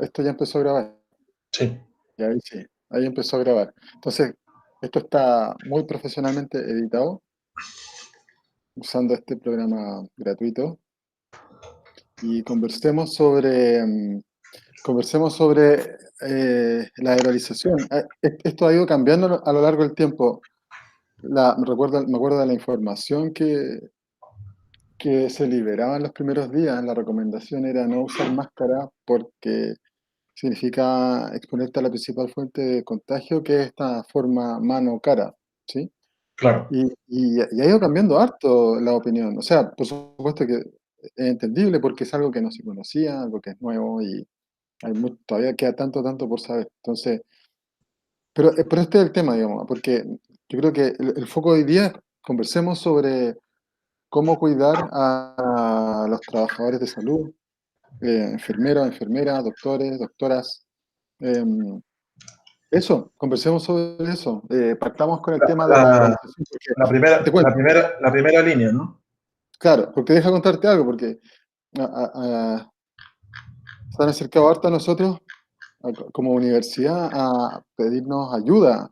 Esto ya empezó a grabar. Sí, Y ahí sí, ahí empezó a grabar. Entonces, esto está muy profesionalmente editado usando este programa gratuito. Y conversemos sobre la aerolización. Esto ha ido cambiando a lo largo del tiempo. Me acuerdo de la información que se liberaba en los primeros días. La recomendación era no usar máscara porque significa exponerte a la principal fuente de contagio, que es esta forma mano-cara, ¿sí? claro. Y ha ido cambiando harto la opinión. O sea, por supuesto que es entendible porque es algo que no se conocía, algo que es nuevo y todavía queda tanto por saber. Entonces, pero este es el tema, digamos, porque yo creo que el foco de hoy día es conversemos sobre cómo cuidar a los trabajadores de salud, enfermeros, enfermeras, doctores, doctoras. em, Eso, conversemos sobre eso. Partamos con el tema de la La, aerolización, porque la primera, te cuento, la primera línea, ¿no? claro, porque deja contarte algo, porque se han acercado harto a nosotros como universidad a pedirnos ayuda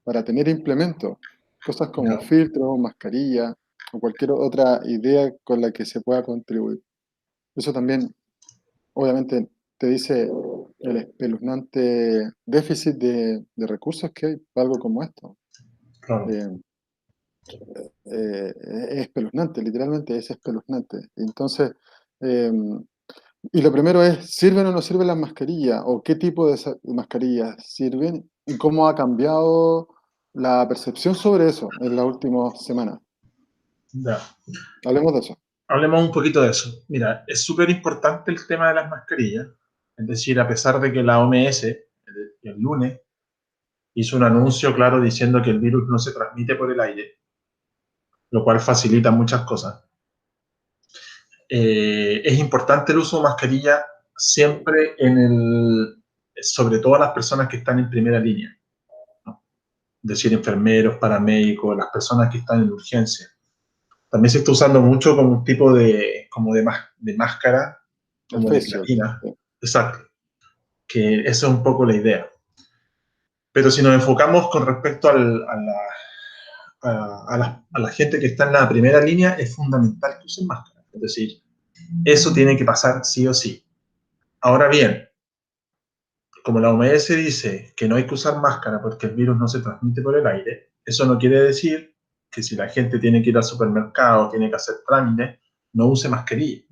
para tener implementos, cosas como Ya. filtros, mascarilla o cualquier otra idea con la que se pueda contribuir. Eso también, obviamente, te dice el espeluznante déficit de recursos que hay para algo como esto. Claro. Eh, es espeluznante, literalmente es espeluznante. Entonces, eh, y lo primero es, ¿sirven o no sirven las mascarillas? ¿O qué tipo de mascarillas sirven? ¿Y cómo ha cambiado la percepción sobre eso en las últimas semanas? Ya. Hablemos de eso. Hablemos un poquito de eso. Mira, es súper importante el tema de las mascarillas. Es decir, a pesar de que la OMS el lunes hizo un anuncio claro diciendo que el virus no se transmite por el aire, lo cual facilita muchas cosas. Es importante el uso de mascarilla siempre sobre todo a las personas que están en primera línea, ¿no? Es decir, enfermeros, paramédicos, las personas que están en urgencia. También se está usando mucho como un tipo de máscara, El como de face shield. platina. Sí. Exacto, que esa es un poco la idea. Pero si nos enfocamos con respecto a la gente que está en la primera línea, es fundamental que usen máscara. Es decir, eso tiene que pasar sí o sí. Ahora bien, como la OMS dice que no hay que usar máscara porque el virus no se transmite por el aire, eso no quiere decir que si la gente tiene que ir al supermercado, tiene que hacer trámites, no use mascarilla.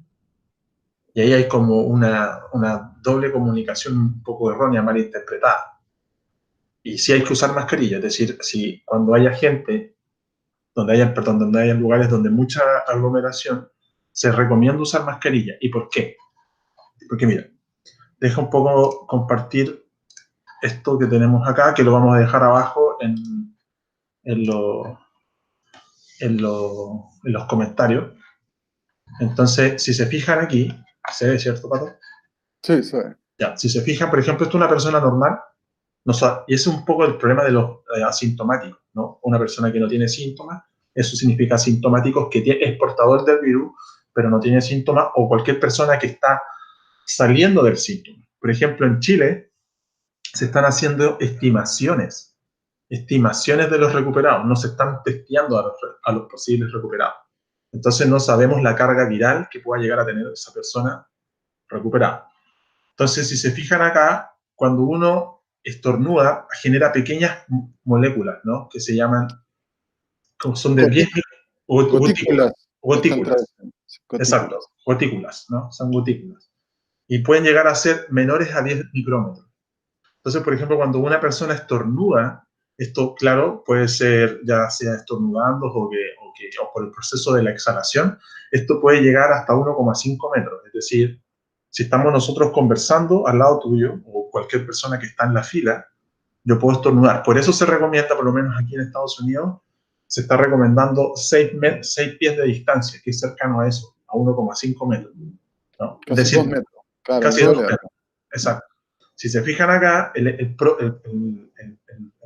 Y ahí hay como una doble comunicación un poco errónea, malinterpretada. Y sí hay que usar mascarilla, es decir, si cuando haya gente, donde haya lugares donde mucha aglomeración, se recomienda usar mascarilla. ¿Y por qué? Porque mira, deja un poco compartir esto que tenemos acá, que lo vamos a dejar abajo en, lo- en los comentarios. Entonces, si se fijan aquí, ¿se ve, cierto, Pato? Sí, sí. Ya, si se fijan, por ejemplo, esto es una persona normal, no, y ese es un poco el problema de los asintomáticos, ¿no? Una persona que no tiene síntomas, eso significa asintomáticos que es portador del virus, pero no tiene síntomas, o cualquier persona que está saliendo del síntoma. Por ejemplo, en Chile se están haciendo estimaciones de los recuperados, no se están testeando a los posibles recuperados. Entonces no sabemos la carga viral que pueda llegar a tener esa persona recuperada. Entonces, si se fijan acá, cuando uno estornuda, genera pequeñas moléculas, ¿no? Que se llaman, son de 10 Gotículas, gotículas, gotículas están gotículas, traduciendo. Sí, exacto, gotículas. gotículas, ¿no? Son gotículas. Y pueden llegar a ser menores a 10 micrómetros. Entonces, por ejemplo, cuando una persona estornuda, esto, claro, puede ser ya sea estornudando o por el proceso de la exhalación, esto puede llegar hasta 1,5 metros. Es decir, si estamos nosotros conversando al lado tuyo o cualquier persona que está en la fila, yo puedo estornudar. Por eso se recomienda, por lo menos aquí en Estados Unidos, se está recomendando 6 pies de distancia, que es cercano a eso, a 1,5 metros, ¿no? Es Casi decir, 2 metros. Claro, el casi 2 doble acá. metros. Exacto. Si se fijan acá, el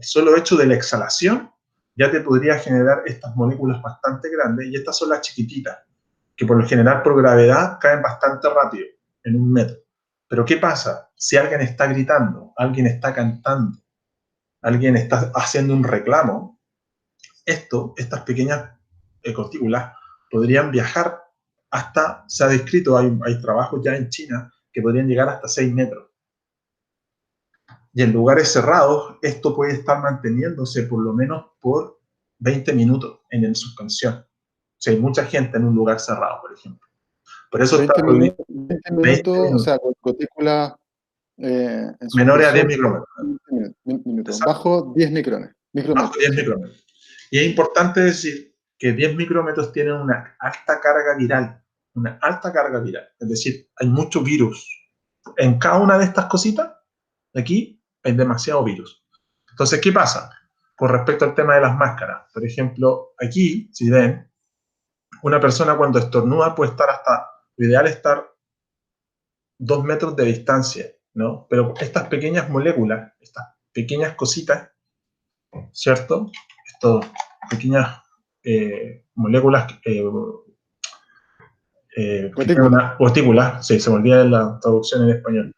solo hecho de la exhalación ya te podría generar estas moléculas bastante grandes y estas son las chiquititas, que por lo general por gravedad caen bastante rápido, en 1 metro. Pero ¿qué pasa? Si alguien está gritando, alguien está cantando, alguien está haciendo un reclamo, estas pequeñas gotículas podrían viajar hasta, se ha descrito, hay trabajos ya en China que podrían llegar hasta 6 metros. Y en lugares cerrados, esto puede estar manteniéndose por lo menos por 20 minutos en suspensión. O sea, hay mucha gente en un lugar cerrado, por ejemplo. Por eso está 20 prohibido minutos, 20 20 minutos, o minutos, sea, gotícula en menores a 10 suspensión por micrómetros. 20 minutos, Exacto, bajo 10 micrones, bajo micrómetros, 10 sí. micrómetros. Y es importante decir que 10 micrómetros tienen una alta carga viral, una alta carga viral. Es decir, hay mucho virus. En cada una de estas cositas, aquí, hay demasiado virus. Entonces, ¿qué pasa? Con respecto al tema de las máscaras. Por ejemplo, aquí, si ven, una persona cuando estornuda puede estar hasta, lo ideal es estar 2 metros de distancia, ¿no? Pero estas pequeñas moléculas, estas pequeñas cositas, ¿cierto? Estas pequeñas moléculas que tienen Gotícula. una gotícula, sí, se me olvida la traducción en español.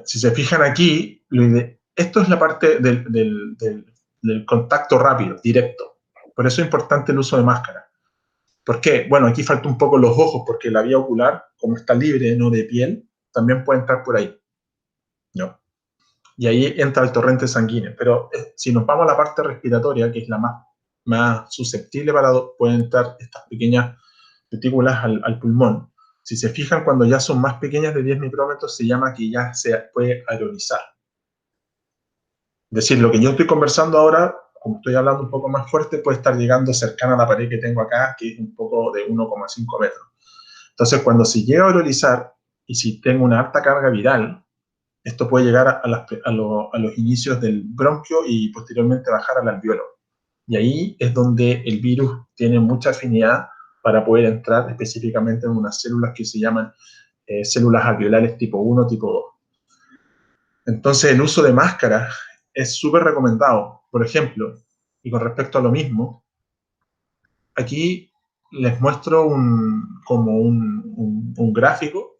Si se fijan aquí, esto es la parte del contacto rápido, directo. Por eso es importante el uso de máscara. ¿Por qué? Bueno, aquí falta un poco los ojos, porque la vía ocular, como está libre, no de piel, también puede entrar por ahí, ¿no? Y ahí entra el torrente sanguíneo. Pero si nos vamos a la parte respiratoria, que es la más susceptible pueden entrar estas pequeñas partículas al pulmón. Si se fijan, cuando ya son más pequeñas de 10 micrómetros, se llama que ya se puede aerolizar. Es decir, lo que yo estoy conversando ahora, como estoy hablando un poco más fuerte, puede estar llegando cercana a la pared que tengo acá, que es un poco de 1,5 metros. Entonces, cuando se llega a aerolizar, y si tengo una alta carga viral, esto puede llegar a los inicios del bronquio y posteriormente bajar al alveolo. Y ahí es donde el virus tiene mucha afinidad para poder entrar específicamente en unas células que se llaman células alveolares tipo 1, tipo 2. Entonces, el uso de máscaras es súper recomendado. Por ejemplo, y con respecto a lo mismo, aquí les muestro como un gráfico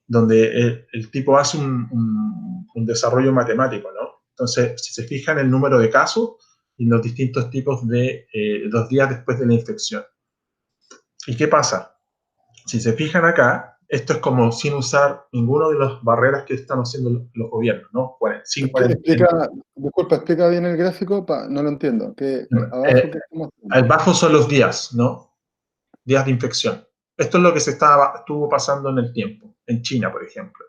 donde el tipo hace un desarrollo matemático, ¿no? Entonces, si se fijan el número de casos y los distintos tipos de los días después de la infección. ¿Y qué pasa? Si se fijan acá, esto es como sin usar ninguna de las barreras que están haciendo los gobiernos, ¿no? Sin cuarentena. Explica, disculpa, explica bien el gráfico, no lo entiendo. Abajo, ¿qué estamos Al haciendo? bajo son los días, ¿no? Días de infección. Esto es lo que estuvo pasando en el tiempo, en China, por ejemplo,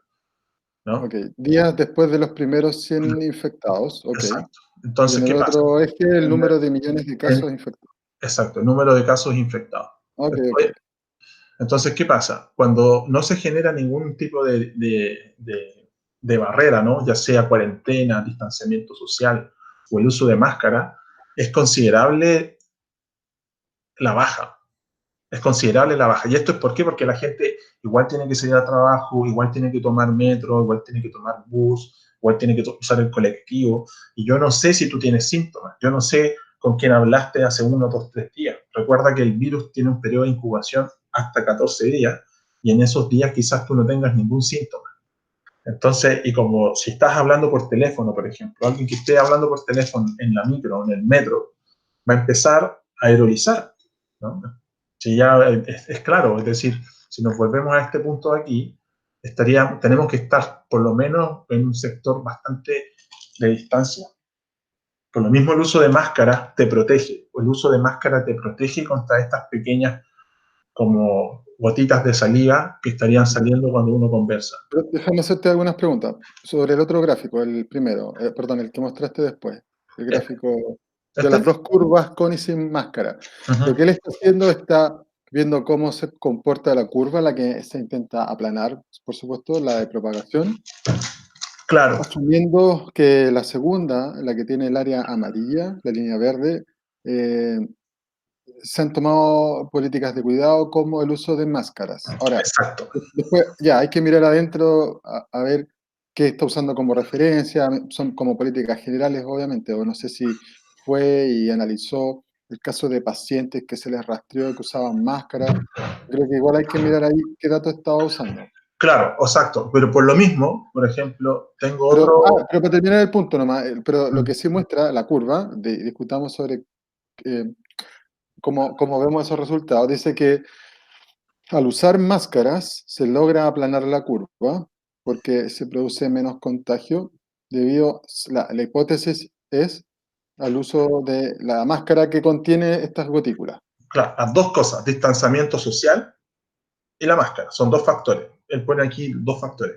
Ok, ¿no? días después de los primeros 100 infectados, ok. Exacto. Y en Entonces, el ¿qué pasa? otro eje, el En- número de millones de casos infectados. exacto, el número de casos infectados. Ok, ok. Después, entonces, ¿qué pasa? Cuando no se genera ningún tipo de barrera, ¿no? Ya sea cuarentena, distanciamiento social o el uso de máscara, es considerable la baja. Es considerable la baja. ¿Y esto es por qué? Porque la gente igual tiene que salir al trabajo, igual tiene que tomar metro, igual tiene que tomar bus, igual tiene que usar el colectivo. Y yo no sé si tú tienes síntomas. Yo no sé con quién hablaste hace 1, 2, 3 días. Recuerda que el virus tiene un periodo de incubación hasta 14 días y en esos días quizás tú no tengas ningún síntoma. Entonces, y como si estás hablando por teléfono, por ejemplo, alguien que esté hablando por teléfono en la micro, en el metro, va a empezar a aerolizar, ¿no? Si ya es claro, es decir, si nos volvemos a este punto de aquí, tenemos que estar por lo menos en un sector bastante de distancia. Por lo mismo el uso de máscara te protege, el uso de máscara te protege contra estas pequeñas como gotitas de saliva que estarían saliendo cuando uno conversa. Pero déjame hacerte algunas preguntas sobre el otro gráfico, el primero, perdón, el que mostraste después, el Este, gráfico de las este, dos curvas con y sin máscara. Lo uh-huh. que él está haciendo está viendo cómo se comporta la curva, la que se intenta aplanar, por supuesto, la de propagación, Claro, asumiendo que la segunda, la que tiene el área amarilla, la línea verde, eh, se han tomado políticas de cuidado como el uso de máscaras. Ahora, exacto. después ya hay que mirar adentro a ver qué está usando como referencia, son como políticas generales, obviamente, o no sé si fue y analizó el caso de pacientes que se les rastreó que usaban máscara. Creo que igual hay que mirar ahí qué datos estaba usando. Claro, exacto. Pero por lo mismo, por ejemplo, tengo Pero otro... para terminar el punto nomás, pero lo Mm, que sí muestra la curva, discutamos sobre eh, cómo vemos esos resultados, dice que al usar máscaras se logra aplanar la curva porque se produce menos contagio debido, la hipótesis es al uso de la máscara que contiene estas gotículas. claro, las dos cosas, distanciamiento social y la máscara, son dos factores. Él pone aquí dos factores.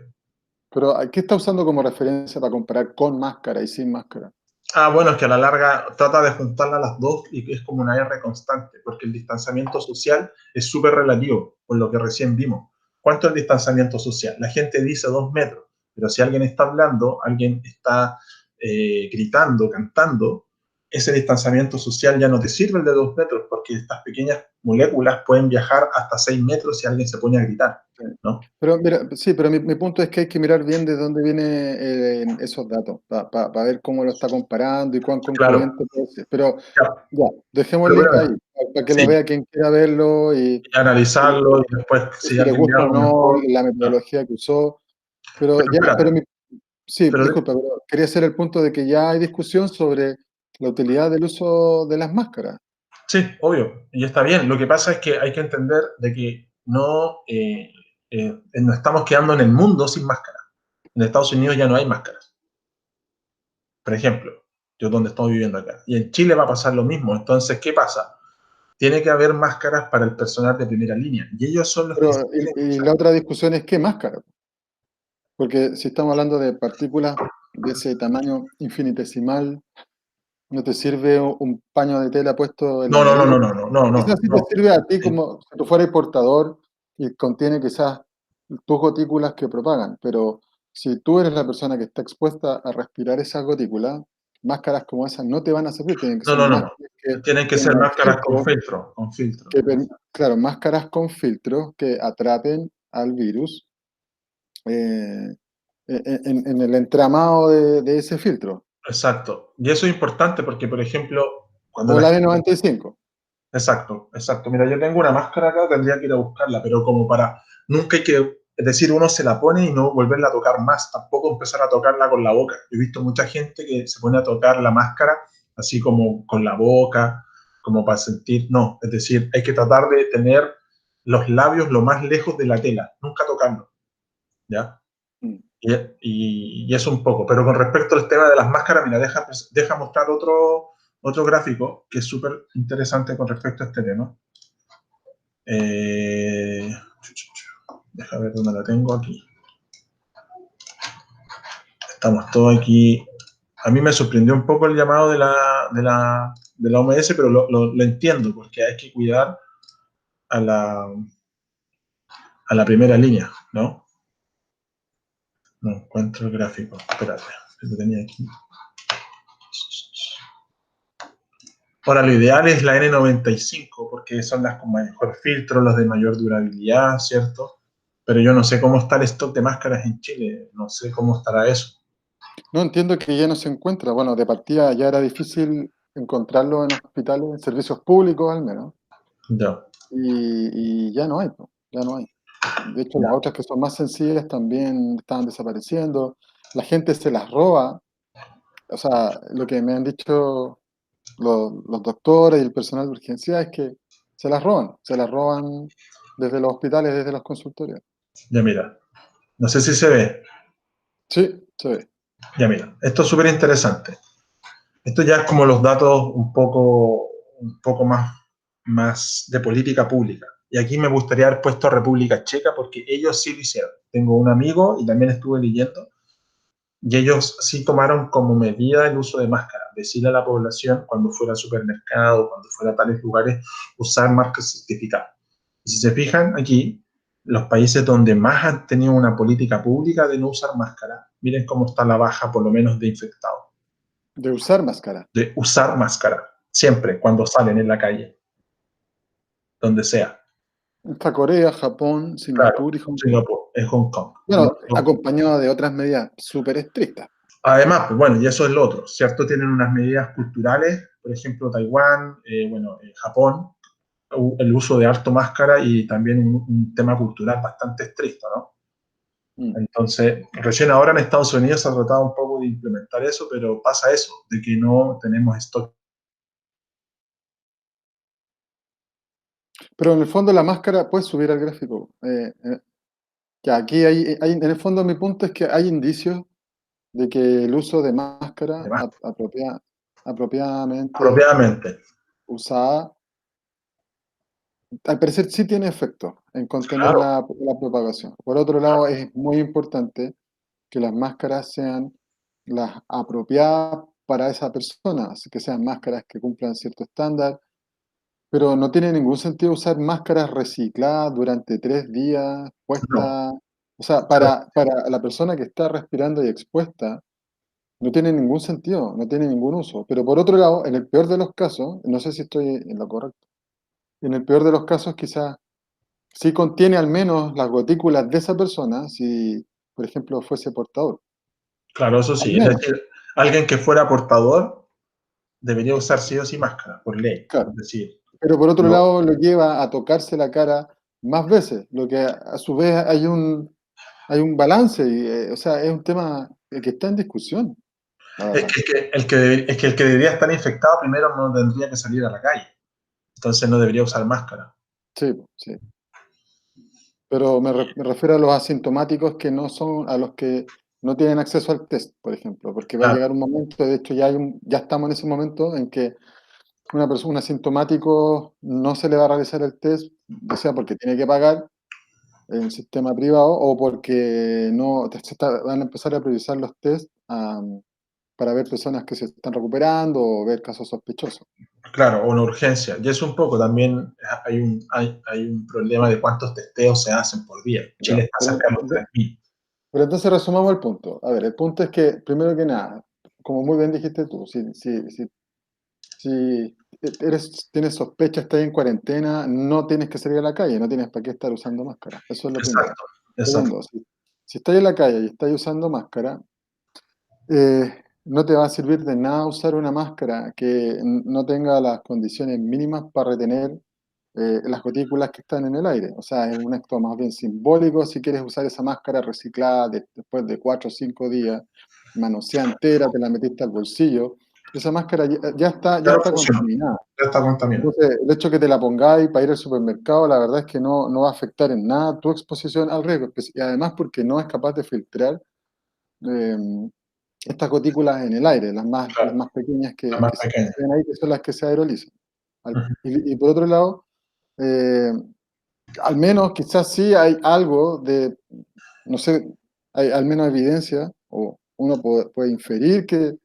Pero ¿qué está usando como referencia para comparar con máscara y sin máscara? Ah, bueno, es que a la larga trata de juntarlas las dos y es como una R constante, porque el distanciamiento social es súper relativo, por lo que recién vimos. ¿Cuánto es el distanciamiento social? La gente dice 2 metros, pero si alguien está hablando, alguien está gritando, cantando, ese distanciamiento social ya no te sirve el de 2 metros, porque estas pequeñas moléculas pueden viajar hasta 6 metros si alguien se pone a gritar, Sí. ¿no? Pero mira, sí, pero mi punto es que hay que mirar bien de dónde vienen esos datos, para ver cómo lo está comparando y cuán Claro, concluyente puede ser. Pero ya, ya, pero dejémosle ahí, bueno, para que lo sí, vea quien quiera verlo y, analizarlo y después si si le alguien ve gusta o algo no mejor, la claro. metodología que usó. Pero Pero ya, espérate, sí, pero disculpa, pero quería hacer el punto de que ya hay discusión sobre la utilidad del uso de las máscaras. sí, obvio, y está bien. Lo que pasa es que hay que entender de que no estamos quedando en el mundo sin máscara. En Estados Unidos ya no hay máscaras, por ejemplo, yo donde estoy viviendo acá. Y en Chile va a pasar lo mismo. Entonces, ¿qué pasa? Tiene que haber máscaras para el personal de primera línea. Y ellos son los que Pero, sí tienen que y usar. la otra discusión es qué máscara. Porque si estamos hablando de partículas de ese tamaño infinitesimal, no te sirve un paño de tela puesto en la No, no, no, nariz. no, no, no, no, Quizás no, sí te no. sirve a ti Sí. como si tú fueras portador y contiene quizás tus gotículas que propagan, pero si tú eres la persona que está expuesta a respirar esas gotículas, máscaras como esas no te van a servir, tienen que No, ser no, no. máscaras que Tienen que ser tengan máscaras con filtro, filtro, con filtro. claro, máscaras con filtro que atrapen al virus eh, en el entramado de ese filtro, Exacto. Y eso es importante porque, por ejemplo, cuando como la la gente... N95. Exacto, exacto. Mira, yo tengo una máscara acá, tendría que ir a buscarla, pero como para, nunca hay que, es decir, uno se la pone y no volverla a tocar más, tampoco empezar a tocarla con la boca. He visto mucha gente que se pone a tocar la máscara así como con la boca, como para sentir, no, es decir, hay que tratar de tener los labios lo más lejos de la tela, nunca tocarlo, ¿ya? Mm. Y eso un poco. Pero con respecto al tema de las máscaras, mira, deja mostrar otro gráfico que es súper interesante con respecto a este tema. Eh, deja ver dónde la tengo aquí. Estamos todos aquí. A mí me sorprendió un poco el llamado de la OMS, pero lo entiendo, porque hay que cuidar a la primera línea, ¿no? No encuentro el gráfico. Espérate, lo tenía aquí. Ahora, lo ideal es la N95, porque son las con mejor filtro, las de mayor durabilidad, ¿cierto? Pero yo no sé cómo está el stock de máscaras en Chile, no sé cómo estará eso. No entiendo que ya no se encuentra. Bueno, de partida ya era difícil encontrarlo en hospitales, en servicios públicos al menos, Ya, y ya no hay, po, ya no hay. De hecho, las ya. otras que son más sencillas también estaban desapareciendo. La gente se las roba. O sea, lo que me han dicho los doctores y el personal de urgencia es que se las roban desde los hospitales, desde los consultorios. Ya mira, no sé si se ve. Sí, se ve. Ya mira, esto es súper interesante. Esto ya es como los datos un poco más de política pública. Y aquí me gustaría haber puesto a República Checa porque ellos sí lo hicieron. Tengo un amigo y también estuve leyendo y ellos sí tomaron como medida el uso de máscara, decirle a la población cuando fuera al supermercado, cuando fuera a tales lugares, usar máscaras certificadas. Y si se fijan aquí, los países donde más han tenido una política pública de no usar máscara, miren cómo está la baja por lo menos de infectados, De usar máscara. de usar máscara, siempre cuando salen en la calle, donde sea. Está Corea, Japón, Claro, Singapur y Hong Kong. Singapur, es Hong Kong. Bueno, acompañado de otras medidas súper estrictas. Además, pues bueno, y eso es lo otro, ¿cierto? Tienen unas medidas culturales, por ejemplo, Taiwán, Japón, el uso de harto máscara y también un tema cultural bastante estricto, ¿no? mm. Entonces, recién ahora en Estados Unidos se ha tratado un poco de implementar eso, pero pasa eso, de que no tenemos stock. Pero en el fondo la máscara, puedes subir al gráfico. Ya, aquí en el fondo mi punto es que hay indicios de que el uso de máscara Además, apropiadamente apropiadamente. usada, al parecer sí tiene efecto en contener Claro, la propagación. Por otro lado, es muy importante que las máscaras sean las apropiadas para esa persona, así que sean máscaras que cumplan cierto estándar, pero no tiene ningún sentido usar máscaras recicladas durante 3 días, no. puestas, o sea, para la persona que está respirando y expuesta, no tiene ningún sentido, no tiene ningún uso. Pero por otro lado, en el peor de los casos, no sé si estoy en lo correcto, en el peor de los casos quizás sí contiene al menos las gotículas de esa persona, si, por ejemplo, fuese portador. Claro, eso Al sí. Es menos, decir, alguien que fuera portador debería usar sí o sí máscara, por ley. claro. Es decir, Pero por otro no, lado lo lleva a tocarse la cara más veces, lo que a su vez hay un balance, y, o sea, es un tema que está en discusión, la es verdad. que el que debería estar infectado primero no tendría que salir a la calle. Entonces no debería usar máscara. Sí, sí. Pero me refiero a los asintomáticos que no son, a los que no tienen acceso al test, por ejemplo, porque va a Claro, llegar un momento, de hecho ya estamos en ese momento en que una persona, un asintomático no se le va a realizar el test, ya sea porque tiene que pagar en un sistema privado o porque no van a empezar a priorizar los test para ver personas que se están recuperando o ver casos sospechosos. claro, una urgencia. Y es un poco también, hay un problema de cuántos testeos se hacen por día. Ya, Chile está cerca de los 3.000. pero entonces resumamos el punto. A ver, el punto es que, primero que nada, como muy bien dijiste tú, si tienes sospecha, estás en cuarentena, no tienes que salir a la calle, no tienes para qué estar usando máscara. Eso es lo primero. Exacto, exacto. Segundo, si estás en la calle y estás usando máscara, no te va a servir de nada usar una máscara que no tenga las condiciones mínimas para retener las gotículas que están en el aire. O sea, es un acto más bien simbólico si quieres usar esa máscara reciclada después de 4 o 5 días, manoseada entera, te la metiste al bolsillo. Esa máscara ya Ya no está funciona, contaminada. ya está contaminado. Entonces, el hecho que te la pongáis para ir al supermercado, la verdad es que no va a afectar en nada tu exposición al riesgo. Y además porque no es capaz de filtrar eh, estas gotículas en el aire, las Claro, más pequeñas la que más se pequeña. ven ahí, que son las que se aerolizan. Ujú. Y por otro lado, eh, al menos quizás sí hay algo de, no sé, hay al menos evidencia, o uno puede inferir que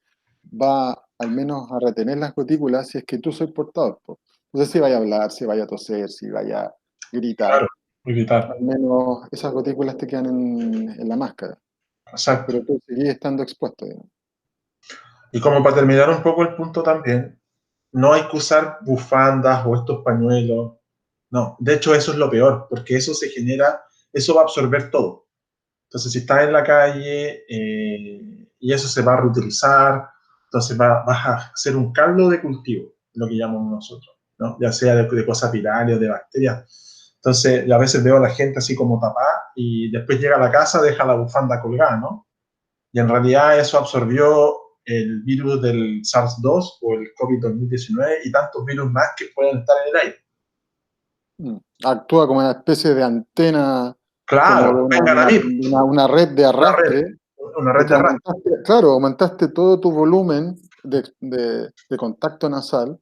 va al menos a retener las gotículas si es que tú sois portador, po. No sé si vaya a hablar, si vaya a toser, si vaya a gritar, Claro, evitar. al menos esas gotículas te quedan en la máscara, Exacto. pero tú seguís estando expuesto, digamos. Y como para terminar un poco el punto también, no hay que usar bufandas o estos pañuelos. No, de hecho eso es lo peor, porque eso se genera, eso va a absorber todo. Entonces, si estás en la calle y eso se va a reutilizar, entonces vas a hacer un caldo de cultivo, lo que llamamos nosotros, ¿no? Ya sea de cosas virales o de bacterias. Entonces, yo a veces veo a la gente así como tapada y después llega a la casa, deja la bufanda colgada, ¿no? Y en realidad eso absorbió el virus del SARS-2 o el COVID-2019 y tantos virus más que pueden estar en el aire. Actúa como una especie de antena, como de Claro, vengan a mí, una red de arrastre, una de red que de arrastre. aumentaste todo tu volumen de contacto nasal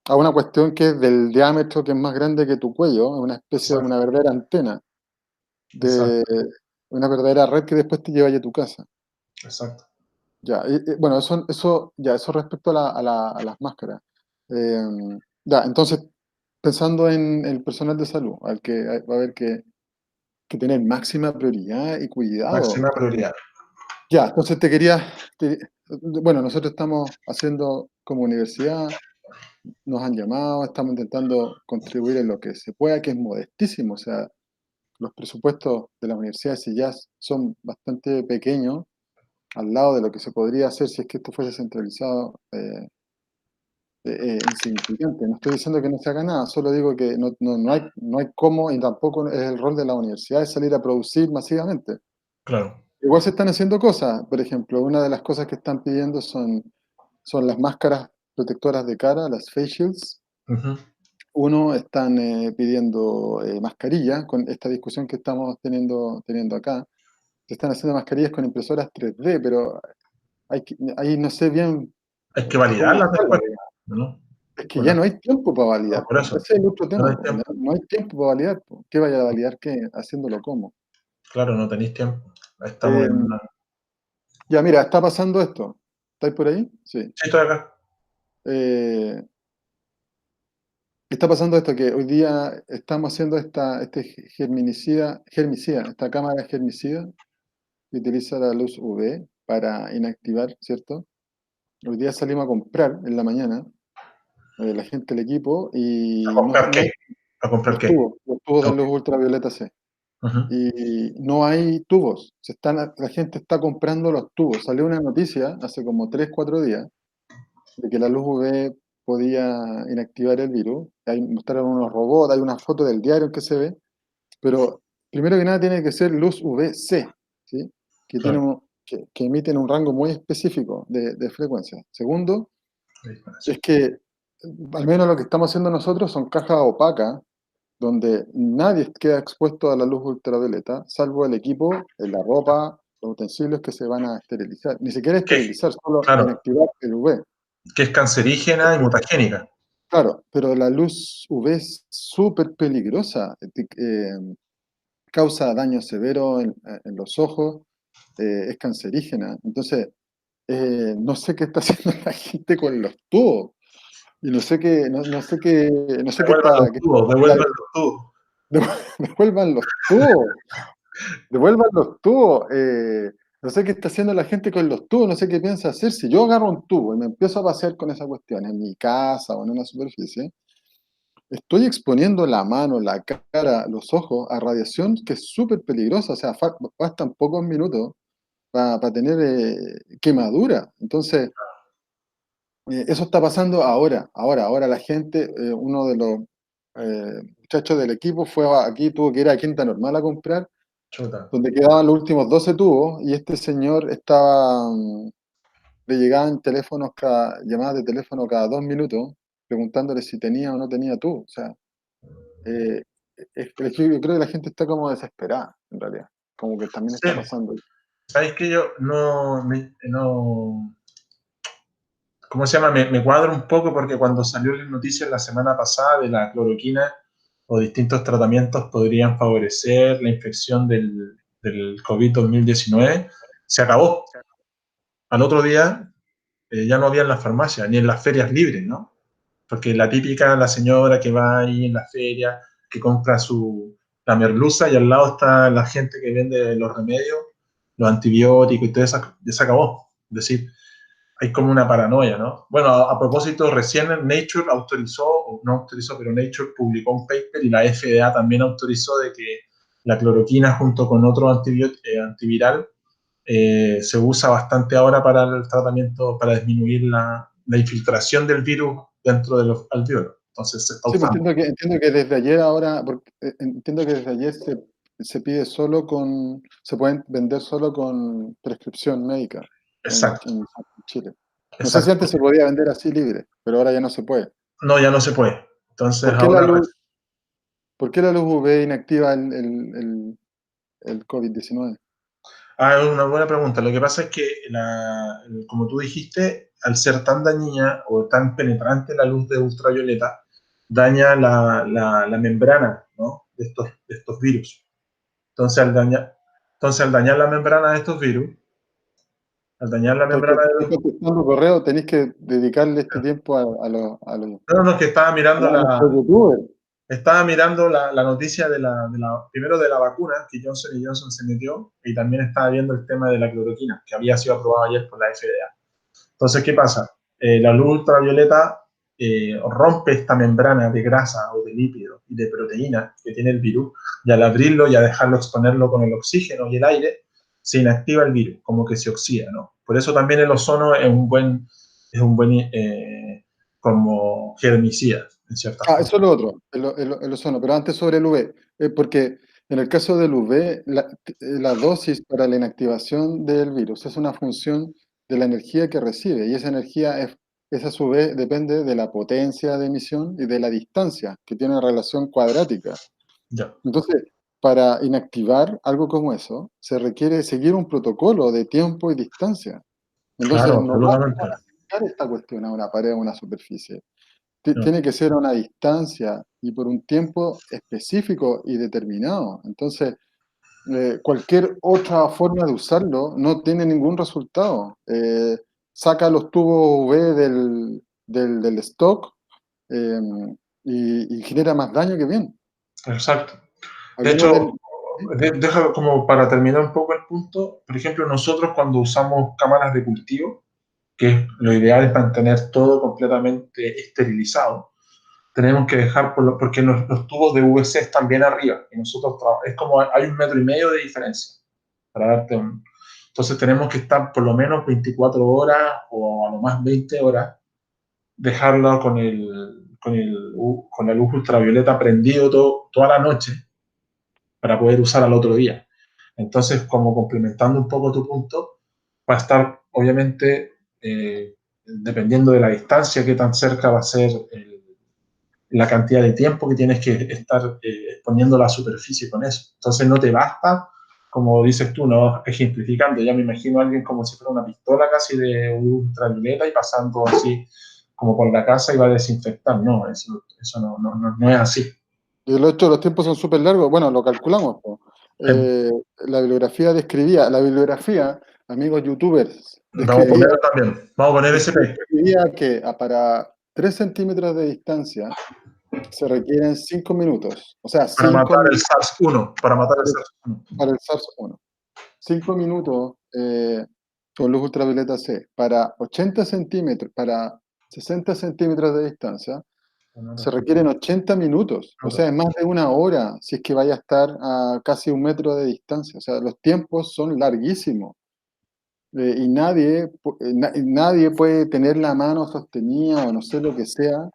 a una cuestión que es del diámetro que es más grande que tu cuello, una especie de Exacto, una verdadera antena, de exacto, una verdadera red que después te lleva a tu casa. exacto. Ya, bueno, eso respecto a las máscaras. Eh, ya, entonces, pensando en el personal de salud, al que va a haber que tener máxima prioridad y cuidado. Máxima prioridad. Ya, entonces bueno, nosotros estamos haciendo como universidad, nos han llamado, estamos intentando contribuir en lo que se pueda, que es modestísimo, o sea, los presupuestos de las universidades si ya son bastante pequeños al lado de lo que se podría hacer si es que esto fuese centralizado, insignificante. No estoy diciendo que no se haga nada, solo digo que no hay cómo y tampoco es el rol de la universidad de salir a producir masivamente. claro. Igual se están haciendo cosas. Por ejemplo, una de las cosas que están pidiendo son las máscaras protectoras de cara, las face shields. Ujú. Uno, están pidiendo mascarillas, con esta discusión que estamos teniendo acá. Se están haciendo mascarillas con impresoras 3D, pero ahí no sé bien Hay que cómo validarlas hacerlo, después, digamos. ¿no? Es que ya Bueno, no hay tiempo para no, validar, por po. eso, Ese es el otro no tema, hay po. No, tiempo. no hay tiempo para validar, po. ¿Qué vaya a validar qué? Haciéndolo cómo. Claro, no tenéis tiempo. Estamos en Eh, una... ya, mira, está pasando esto. ¿Estáis por ahí? Sí. Sí, estoy acá. Eh, Está pasando esto que hoy día estamos haciendo este germicida, esta cámara germicida que utiliza la luz UV para inactivar, ¿cierto? Hoy día salimos a comprar en la mañana, la gente del equipo, ¿A y comprar no qué? hay ¿A comprar qué? los tubos de Ok. luz ultravioleta C. Ujú. Y no hay tubos, la gente está comprando los tubos. Salió una noticia hace como 3 4 días de que la luz UV podía inactivar el virus. Ahí mostraron unos robots, hay una foto del diario en que se ve, pero primero que nada tiene que ser luz UVC, ¿sí? Claro. Que emiten un rango muy específico de frecuencia. Segundo, Ahí está eso. es que al menos lo que estamos haciendo nosotros son cajas opacas, donde nadie queda expuesto a la luz ultravioleta, salvo el equipo, la ropa, los utensilios que se van a esterilizar. Ni siquiera Que, esterilizar, solo claro, inactivar el UV. que es cancerígena y mutagénica. Claro, pero la luz UV es súper peligrosa, causa daño severo en los ojos, es cancerígena. Entonces, no sé qué está haciendo la gente con los tubos. Y no sé qué Devuelvan los está, tubos, devuelvan los tubos. devuelvan los tubos, devuelvan los tubos. No sé qué está haciendo la gente con los tubos, no sé qué piensa hacer. Si yo agarro un tubo y me empiezo a pasear con esa cuestión en mi casa o en una superficie, estoy exponiendo la mano, la cara, los ojos a radiación que es súper peligrosa. O sea, bastan pocos minutos para tener quemadura. Entonces, eso está pasando ahora la gente, uno de los muchachos del equipo aquí, tuvo que ir a Quinta Normal a comprar, Chuta. donde quedaban los últimos 12 tubos, y este señor le llegaban llamadas de teléfono cada 2 minutos, preguntándole si tenía o no tenía tubo. O sea, eh, yo creo que la gente está como desesperada, en realidad, como que también Sí, está pasando. ¿sabéis que yo no, ¿cómo se llama? Me cuadro un poco porque cuando salió la noticia la semana pasada de la cloroquina o distintos tratamientos podrían favorecer la infección del COVID-2019, se acabó. Al otro día ya no había en las farmacias ni en las ferias libres, ¿no? Porque la típica, la señora que va ahí en la feria, que compra la merluza y al lado está la gente que vende los remedios, los antibióticos y todo eso, ya se acabó. Es decir, hay como una paranoia, ¿no? Bueno, a propósito, recién Nature autorizó, o no autorizó, pero Nature publicó un paper y la FDA también autorizó de que la cloroquina junto con otro antiviral se usa bastante ahora para el tratamiento, para disminuir la infiltración del virus dentro de los alvéolos. Entonces se está Sí, pues usando. entiendo que desde ayer ahora, entiendo que desde ayer se pide se pueden vender solo con prescripción médica Exacto, en Chile. No sé si exacto. antes se podía vender así libre, pero ahora ya no se puede. No, ya no se puede. Entonces ¿Por qué la ahora, luz, por qué la luz UV inactiva el COVID-19? es una buena pregunta. Lo que pasa es que, como tú dijiste, al ser tan dañina o tan penetrante la luz de ultravioleta, daña la membrana, ¿no? de estos virus. Entonces entonces, al dañar la membrana de estos virus, al dañar la Porque membrana estoy contestando correo, tenéis que dedicarle este tiempo no, no, que estaba mirando a nuestros youtubers. la noticia primero de la vacuna que Johnson Johnson se metió y también estaba viendo el tema de la cloroquina que había sido aprobado ayer por la FDA. Entonces, ¿qué pasa? La luz ultravioleta rompe esta membrana de grasa o de lípido y de proteína que tiene el virus y al abrirlo y a dejarlo exponerlo con el oxígeno y el aire, se inactiva el virus, como que se oxida, ¿no? Por eso también el ozono es un buen como germicida, en cierta Ah, forma. eso es lo otro, el ozono, pero antes sobre el UV, porque En el caso del UV, la dosis para la inactivación del virus es una función de la energía que recibe y esa energía es a su vez depende de la potencia de emisión y de la distancia, que tiene una relación cuadrática. Ya, Entonces, para inactivar algo como eso, se requiere seguir un protocolo de tiempo y distancia. Entonces, claro, no basta absolutamente. con acercar esta cuestión a una pared o a una superficie. No, Tiene que ser a una distancia y por un tiempo específico y determinado. Entonces, cualquier otra forma de usarlo no tiene ningún resultado. Saca los tubos UV del stock eh, y genera más daño que bien. exacto. De Hablemos hecho, del... ¿Sí? deja como para terminar un poco el punto, por ejemplo, nosotros cuando usamos cámaras de cultivo, que es lo ideal es mantener todo completamente esterilizado, tenemos que dejar, porque los tubos de VC están bien arriba, y nosotros es como hay 1,5 metros de diferencia, para darte un... Entonces tenemos que estar por lo menos 24 horas o a lo más 20 horas, dejarlo con la luz ultravioleta prendido toda la noche para poder usar al otro día. Entonces, como complementando un poco tu punto, va a estar, obviamente, dependiendo de la distancia, qué tan cerca va a ser la cantidad de tiempo que tienes que estar exponiendo la superficie con eso. Entonces, no te basta, como dices tú, no ejemplificando, ya me imagino a alguien como si fuera una pistola casi de ultravioleta y pasando así como por la casa y va a desinfectar. No, eso no es así. Y el hecho, los tiempos son súper largos. Bueno, lo calculamos, po. La bibliografía describía, la bibliografía, amigos youtubers, Vamos a ponerlo también, vamos a poner SP. describía que para 3 centímetros de distancia se requieren 5 minutos. O sea, Para 5 matar el minutos SARS-1, para matar el SARS-1. para el SARS-1. 5 minutos con luz ultravioleta C. Para 80 centímetros, para 60 centímetros de distancia, se requieren 80 minutos. O sea, es más de una hora si es que vaya a estar a casi 1 metro de distancia. O sea, los tiempos son larguísimos. Y nadie puede tener la mano sostenida o no sé lo que sea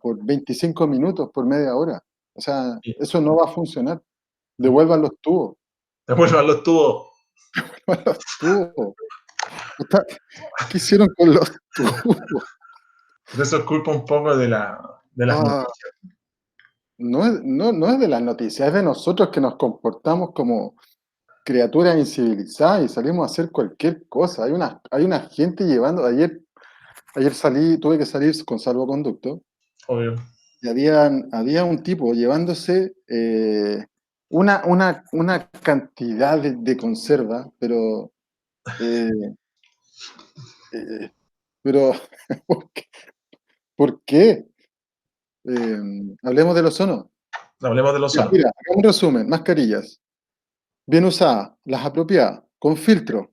por 25 minutos, por media hora. O sea, Sí. eso no va a funcionar. Devuelvan los tubos. Después los tubos. Devuelvan los tubos. Puta, ¿qué hicieron con los tubos? De eso es culpa un poco de las Ah, noticias. no es de las noticias, es de nosotros que nos comportamos como criaturas incivilizadas y salimos a hacer cualquier cosa. Hay una gente llevando, ayer tuve que salir con salvoconducto. Obvio. Y había un tipo llevándose una cantidad de conserva, eh, eh, pero ¿por qué? ¿Por qué? Hablemos del ozono. Hablemos del Ya, océano. mira, acá un resumen, mascarillas, bien usadas, las apropiadas, con filtro.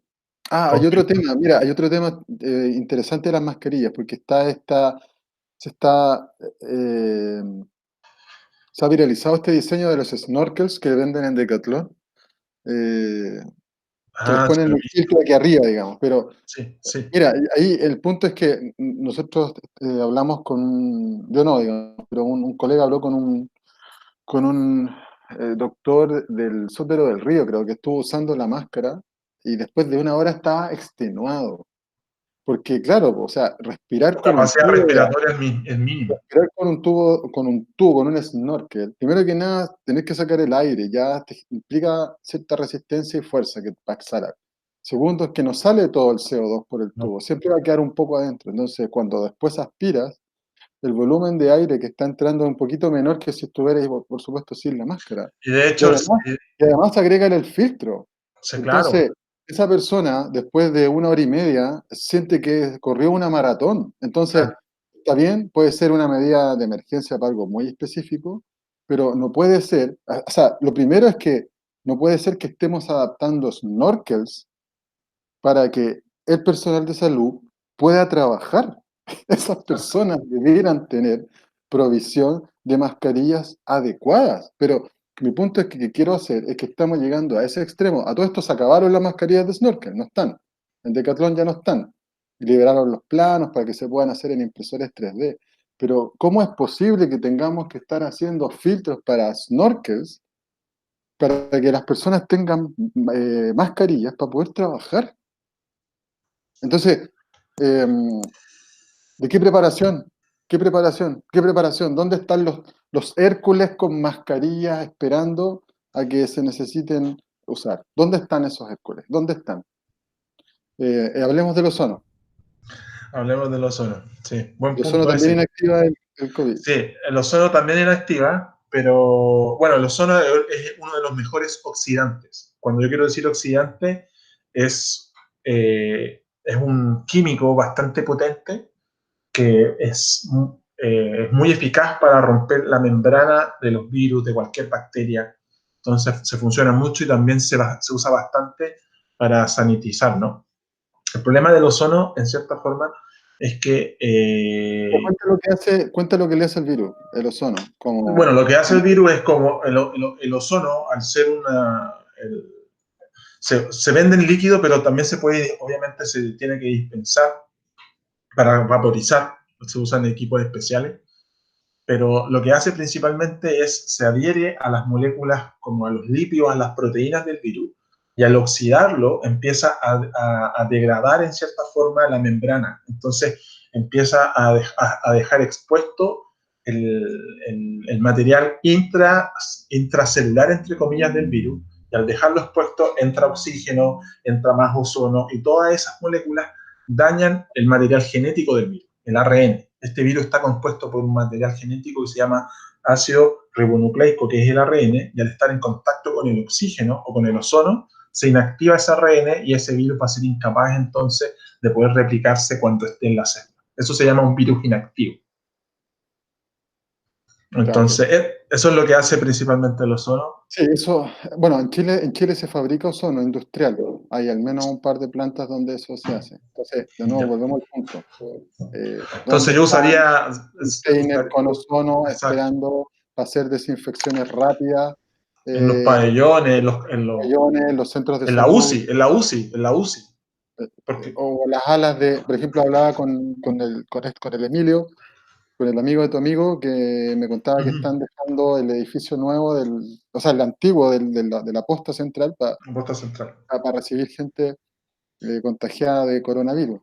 Ah, hay otro Conflicto. tema, mira, hay otro tema interesante de las mascarillas, porque se está, eh, se ha viralizado este diseño de los snorkels que venden en Decathlon. eh, que les Ah, sí, ponen lo el vi. filtro aquí arriba, digamos. Pero Sí, sí. mira, ahí el punto es que nosotros hablamos yo no, digamos, pero un colega habló con un doctor del Sotero del Río, creo que estuvo usando la máscara y después de una hora estaba extenuado. Porque claro, o sea, Tu capacidad respiratoria es mínima. respirar con un snorkel, primero que nada, tenés que sacar el aire, ya te implica cierta resistencia y fuerza que para exhalar. Segundo, es que no sale todo el CO2 por el ¿No? tubo, siempre va a quedar un poco adentro. Entonces, cuando después aspiras, el volumen de aire que está entrando es un poquito menor que si estuvieras, por supuesto, sin la máscara. Y de Y hecho, además, y además agrégale el filtro. sí, claro. Entonces, esa persona, después de una hora y media, siente que corrió una maratón. Entonces, Ah, está bien, puede ser una medida de emergencia para algo muy específico, pero no puede ser, o sea, lo primero es que no puede ser que estemos adaptando snorkels para que el personal de salud pueda trabajar. Esas exacto. personas debieran tener provisión de mascarillas adecuadas. Pero mi punto es que quiero hacer es que estamos llegando a ese extremo. A todo esto se acabaron las mascarillas de snorkel, no están. En Decathlon ya no están. Liberaron los planos para que se puedan hacer en impresores 3D. Pero ¿cómo es posible que tengamos que estar haciendo filtros para snorkels para que las personas tengan mascarillas para poder trabajar. Entonces, eh, ¿de qué preparación? ¿Qué preparación? ¿Qué preparación? ¿Dónde están los Hércules con mascarillas esperando a que se necesiten usar? ¿Dónde están esos Hércules? ¿Dónde están? Hablemos del ozono. Hablemos del ozono. Sí, buen El ozono punto también ese. inactiva el COVID. Sí, el ozono también inactiva, pero bueno, el ozono es uno de los mejores oxidantes. Cuando yo quiero decir oxidante, es un químico bastante potente que es muy eficaz para romper la membrana de los virus, de cualquier bacteria. Entonces se funciona mucho y también se usa bastante para sanitizar, ¿no? El problema del ozono, en cierta forma, es que Pero cuenta lo que le hace el virus, el ozono, bueno, como, lo que hace el virus es como el ozono, al ser se vende en líquido, pero también se puede, obviamente se tiene que dispensar para vaporizar, se usan equipos especiales, pero lo que hace principalmente es se adhiere a las moléculas, como a los lípidos, a las proteínas del virus, y al oxidarlo empieza a degradar en cierta forma la membrana. Entonces empieza a dejar expuesto el material intracelular, entre comillas, del virus, y al dejarlo expuesto entra oxígeno, entra más ozono, y todas esas moléculas dañan el material genético del virus, el ARN. Este virus está compuesto por un material genético que se llama ácido ribonucleico, que es el ARN, y al estar en contacto con el oxígeno o con el ozono, se inactiva ese ARN y ese virus va a ser incapaz entonces de poder replicarse cuando esté en la célula. Eso se llama un virus inactivo. claro. Entonces, eso es lo que hace principalmente el ozono. Sí, eso, bueno, en Chile se fabrica ozono industrial. Hay al menos un par de plantas donde eso se hace. Entonces, de nuevo, Ya. volvemos al punto. ¿Dónde Entonces yo están usaría, containers con ozono exacto, esperando para hacer desinfecciones rápidas? en los Eh, pabellones, Pabellones, los centros de en la salud, UCI, en la UCI, en la UCI. Porque, o las alas de, por ejemplo, hablaba con el Emilio, con el amigo de tu amigo, que me contaba que están dejando el edificio nuevo o sea, el antiguo de la posta central Puerta Central. para recibir gente contagiada de coronavirus.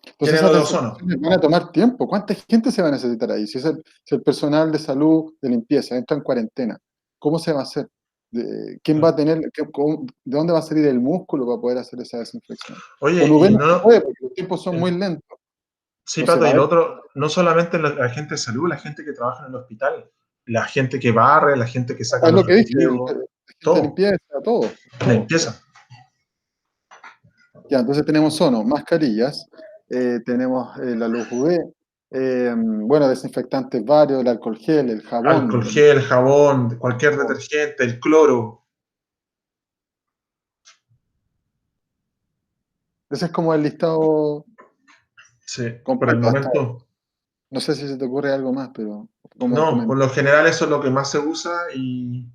Entonces Género esas de ozono. desinfecciones van a tomar tiempo. ¿Cuánta gente se va a necesitar ahí? Si el personal de salud, de limpieza, entra en cuarentena, ¿cómo se va a hacer? ¿Quién va a tener, de dónde va a salir el músculo para poder hacer esa desinfección? Con Oye, UV y no se no, puede porque los tiempos son muy el, lentos. sí, Entonces Pato, va a y lo haber otro, no solamente la gente de salud, la gente que trabaja en el hospital, la gente que barre, la gente que saca es lo los que dije, residuos, la gente de todo, limpieza, todo, la todo. limpieza. Ya, entonces tenemos mascarillas, tenemos la luz UV, bueno, desinfectantes varios, el alcohol gel, el jabón. Alcohol gel, jabón, cualquier detergente, el cloro. Ese es como el listado Sí, por el completo. momento, No sé si se te ocurre algo más, pero como no, por comentar. lo general eso es lo que más se usa y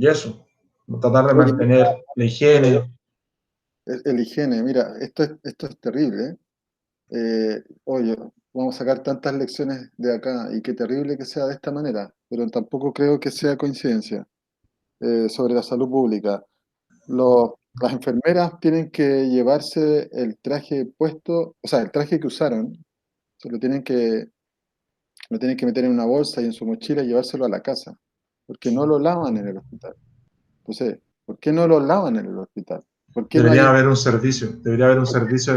eso, tratar de Oye, mira, mantener la higiene. el higiene, mira, esto es terrible. Oye, vamos a sacar tantas lecciones de acá y qué terrible que sea de esta manera, pero tampoco creo que sea coincidencia sobre la salud pública. Las enfermeras tienen que llevarse el traje puesto, o sea, el traje que usaron, se lo tienen que meter en una bolsa y en su mochila y llevárselo a la casa, porque no lo lavan en el hospital. Entonces, ¿por qué no lo lavan en el hospital? ¿Por qué no hay, Debería haber un por qué- servicio de por qué no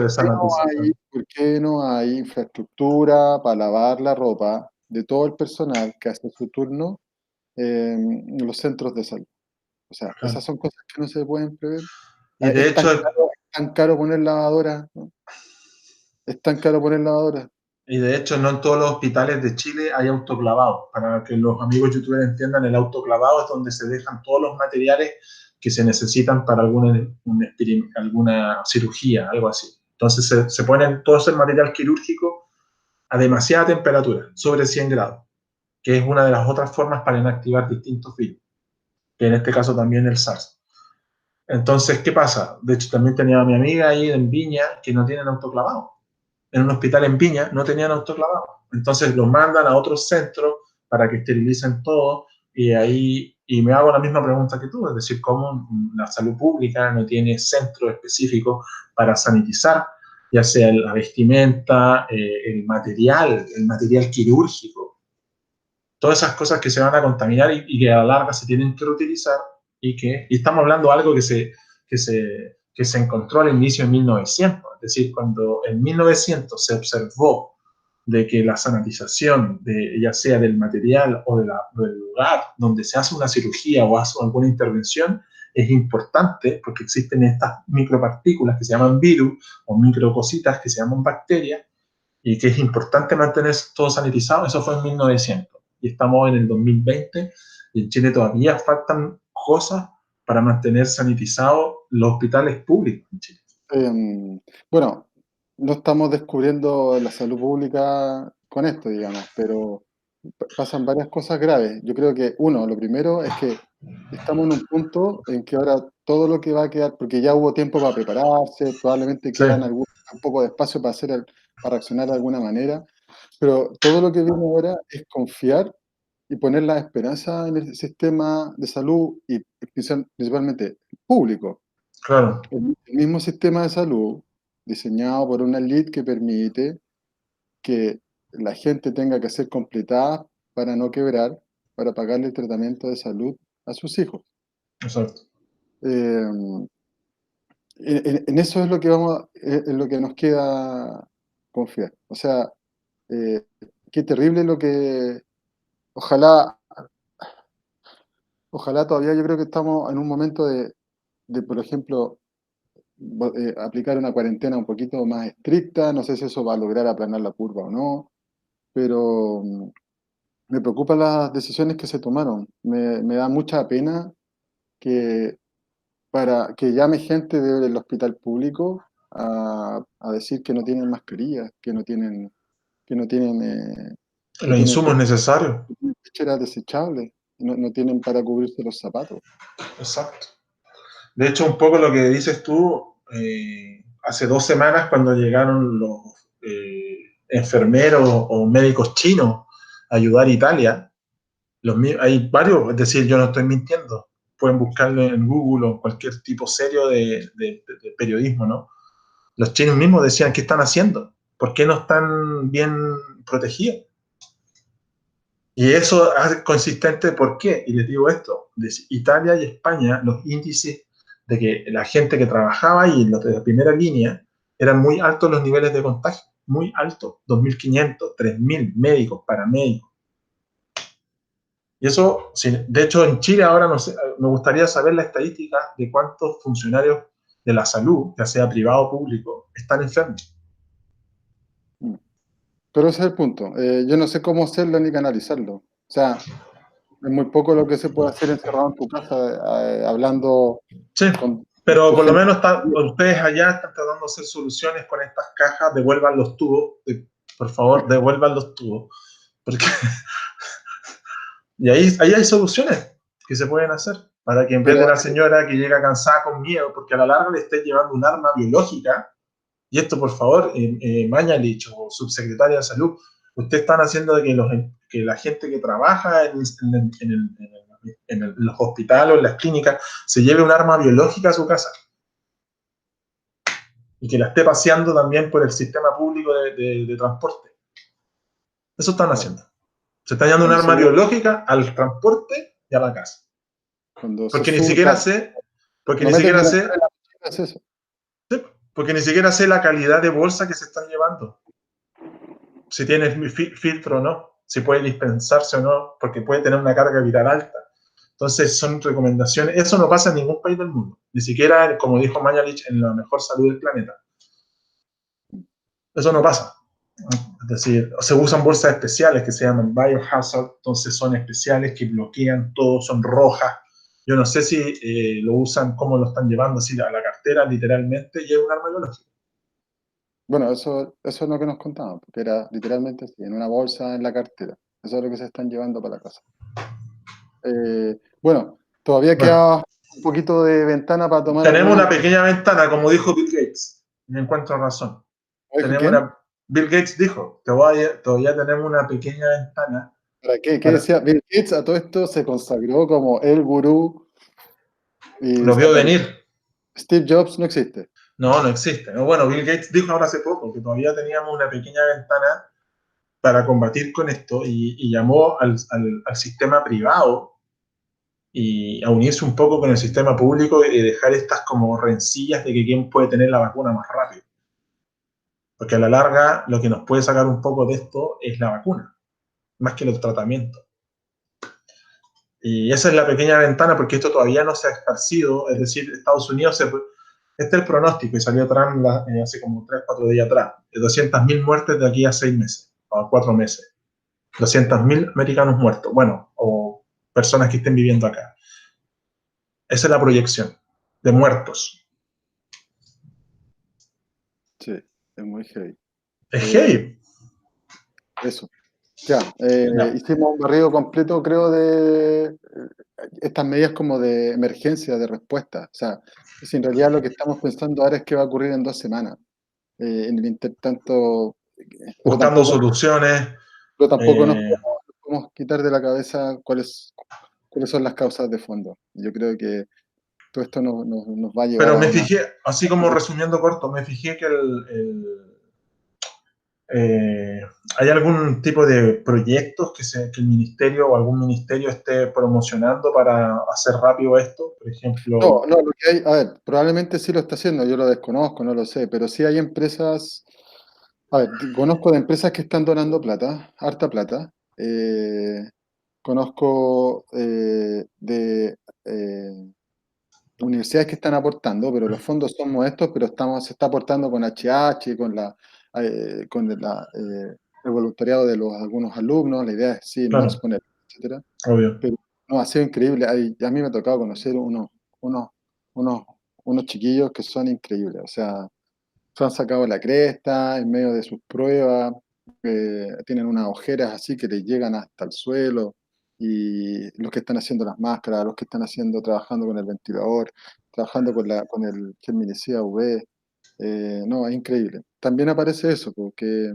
hay, sanitización. por qué no hay infraestructura para lavar la ropa de todo el personal que hace su turno en los centros de salud? O sea, esas son cosas que no se pueden prever. Y de hecho, Es tan caro poner lavadora, ¿no? Es tan caro poner lavadora. Y de hecho, no en todos los hospitales de Chile hay autoclavado. Para que los amigos youtubers entiendan, el autoclavado es donde se dejan todos los materiales que se necesitan para alguna cirugía, algo así. Entonces se ponen todo ese material quirúrgico a demasiada temperatura, sobre 100 grados, que es una de las otras formas para inactivar distintos virus, que en este caso también el SARS. Entonces, ¿qué pasa? De hecho, también tenía a mi amiga ahí en Viña que no tienen autoclavado en un hospital en Viña no tenían autoclavado. Entonces los mandan a otros centros para que esterilicen todo y ahí Y me hago la misma pregunta que tú, es decir, cómo la salud pública no tiene centro específico para sanitizar, ya sea la vestimenta, el material quirúrgico, todas esas cosas que se van a contaminar y que a la larga se tienen que reutilizar y estamos hablando de algo que se encontró al inicio de 1900, es decir, cuando en 1900 se observó de que la sanitización, ya sea del material o del lugar donde se hace una cirugía o hace alguna intervención, es importante porque existen estas micropartículas que se llaman virus o microcositas que se llaman bacterias y que es importante mantener todo sanitizado. Eso fue en 1900 y estamos en el 2020 y en Chile todavía faltan cosas para mantener sanitizados los hospitales públicos en Chile. Bueno, no estamos descubriendo la salud pública con esto, digamos, pero pasan varias cosas graves. Yo creo que, uno, lo primero es que estamos en un punto en que ahora todo lo que va a quedar, porque ya hubo tiempo para prepararse, probablemente Sí, quedan un poco de espacio para para reaccionar de alguna manera, pero todo lo que viene ahora es confiar y poner la esperanza en el sistema de salud y principalmente público. claro, El mismo sistema de salud diseñado por una elite que permite que la gente tenga que ser completada para no quebrar, para pagarle el tratamiento de salud a sus hijos. exacto. Eh, en eso es lo que en lo que nos queda confiar. O sea, eh, qué terrible lo que, ojalá, ojalá todavía yo creo que estamos en un momento por ejemplo, aplicar una cuarentena un poquito más estricta. No sé si eso va a lograr aplanar la curva o no, pero me preocupan las decisiones que se tomaron. Me da mucha pena que, que llame gente del hospital público a decir que no tienen mascarillas, que Los tienen insumos necesarios, pecheras desechables, no tienen para cubrirse los zapatos. exacto. De hecho, un poco lo que dices tú, hace 2 semanas cuando llegaron los enfermeros o médicos chinos a ayudar a Italia, hay varios, es decir, yo no estoy mintiendo, pueden buscarlo en Google o en cualquier tipo serio de periodismo, ¿no? Los chinos mismos decían, ¿qué están haciendo? ¿Por qué no están bien protegidos? Y eso es consistente, ¿por qué? Y les digo esto, de Italia y España, los índices de que la gente que trabajaba ahí, los de la primera línea, eran muy altos los niveles de contagio, muy altos, 2.500, 3.000 médicos, paramédicos. Y eso, de hecho, en Chile ahora no sé, me gustaría saber la estadística de cuántos funcionarios de la salud, ya sea privado o público, están enfermos. Mm. Pero ese es el punto. Yo no sé cómo hacerlo ni canalizarlo. O sea, es muy poco lo que se puede hacer encerrado en tu casa, hablando Sí, con pero tu por lo gente. menos ustedes allá están tratando de hacer soluciones con estas cajas, devuelvan los tubos, por favor, devuelvan los tubos. Porque, y ahí hay soluciones que se pueden hacer para que en vez de Pero la señora que llega cansada con miedo, porque a la larga le esté llevando un arma biológica, y esto por favor, Mañalich o subsecretaria de salud, ustedes están haciendo de que la gente que trabaja en los hospitales o en las clínicas se lleve un arma biológica a su casa y que la esté paseando también por el sistema público de transporte. Eso están claro, haciendo. Se está llevando un cuando se arma ve, biológica al transporte y a la casa. cuando se Porque ni sube, siquiera claro, sé, porque cuando ni metes siquiera dinero sé, en la mochila es eso. porque ni siquiera sé la calidad de bolsa que se están llevando. Si tiene filtro o no, si puede dispensarse o no, porque puede tener una carga viral alta. Entonces son recomendaciones. Eso no pasa en ningún país del mundo. Ni siquiera, como dijo Mañalich, en la mejor salud del planeta. Eso no pasa. Es decir, se usan bolsas especiales que se llaman biohazard, entonces son especiales que bloquean todo, son rojas. Yo no sé si lo usan, cómo lo están llevando, así a la cartera literalmente, y es un arma biológica. Bueno, eso es lo que nos contaban, porque era literalmente así, en una bolsa en la cartera. Eso es lo que se están llevando para la casa. Bueno, todavía Bueno, queda un poquito de ventana para tomar tenemos algunas. una pequeña ventana, como dijo Bill Gates, me encuentro razón. ¿Dijo Tenemos quién? una, Bill Gates dijo, todavía tenemos una pequeña ventana ¿Para qué? ¿Qué Para- decía? Bill Gates a todo esto se consagró como el gurú y lo vio desapareció. venir. Steve Jobs no existe. No, no existe. ¿No? Bueno, Bill Gates dijo ahora hace poco que todavía teníamos una pequeña ventana para combatir con esto y llamó al sistema privado y a unirse un poco con el sistema público y dejar estas como rencillas de que quién puede tener la vacuna más rápido. Porque a la larga lo que nos puede sacar un poco de esto es la vacuna, más que el tratamiento. Y esa es la pequeña ventana porque esto todavía no se ha esparcido, es decir, Estados Unidos, este es el pronóstico y salió Trump hace como 3 4 días atrás, de 200.000 muertes de aquí a 6 meses, o a 4 meses. 200.000 americanos muertos, bueno, o personas que estén viviendo acá. Esa es la proyección de muertos. Sí, es muy heavy. Es Eh, heavy. Eso. Ya, No. hicimos un barrido completo, creo, de estas medidas como de emergencia, de respuesta. O sea, si en realidad lo que estamos pensando ahora es qué va a ocurrir en 2 semanas. En el intertanto, pero Buscando tampoco, soluciones. pero tampoco eh, nos podemos quitar de la cabeza cuáles son las causas de fondo. Yo creo que todo esto nos va a llevar pero a me una... fijé, así como resumiendo corto, me fijé que eh, hay algún tipo de proyectos que el ministerio o algún ministerio esté promocionando para hacer rápido esto. Por No, ejemplo, no, lo que hay, a ver, probablemente sí lo está haciendo, yo lo desconozco, no lo sé, pero sí hay empresas, a ver, conozco de empresas que están donando plata, harta plata, conozco de universidades que están aportando, pero los fondos son modestos, pero se está aportando con HH, el voluntariado de los algunos alumnos, la idea es sí, no claro, exponer, etcétera. obvio. Pero no, ha sido increíble. A mí me ha tocado conocer unos, unos, unos chiquillos que son increíbles. O sea, se han sacado la cresta en medio de sus pruebas, tienen unas ojeras así que les llegan hasta el suelo. Y los que están haciendo las máscaras, los que están trabajando con el ventilador, trabajando con el germinicida UV. No, es increíble. También aparece eso, porque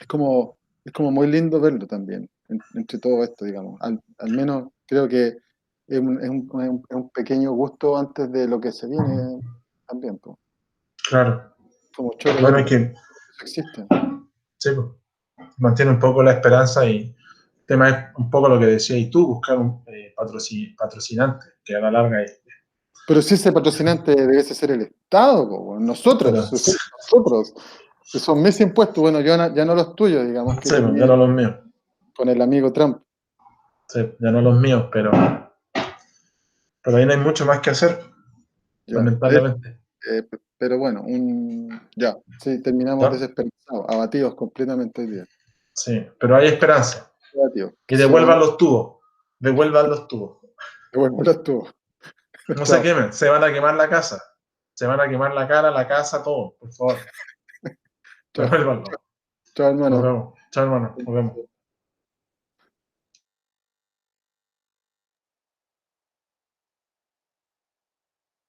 es como muy lindo verlo también, entre todo esto, digamos. Al menos creo que es un pequeño gusto antes de lo que se viene también, pues. Claro. Como choro Bueno, hay verlo. que, Eso existe. sí, pues, mantiene un poco la esperanza y el tema es un poco lo que decías y tú, buscar un patrocinante, que a la larga es, Pero si ese patrocinante debe ser el Estado, po, weón. Nosotros, pero es decir, nosotros, que son mis impuestos, bueno, ya no los tuyos, digamos, que sí, pues, ya tenía no los míos, con el amigo Trump. sí, ya no los míos, pero ahí no hay mucho más que hacer, Ya. lamentablemente. Pero bueno, ya, sí, terminamos ¿No? desesperanzados, abatidos completamente hoy día. Sí, pero hay esperanza. Abatidos. Y Que sea devuelvan bonito, los tubos, devuelvan los tubos. que bueno, estuvo. No se Chao. quemen, se van a quemar la casa, se van a quemar la cara, la casa, todo, por favor, Chao. devuélvanlo. Chao, Nos hermano. vemos. Chao, hermano, nos vemos.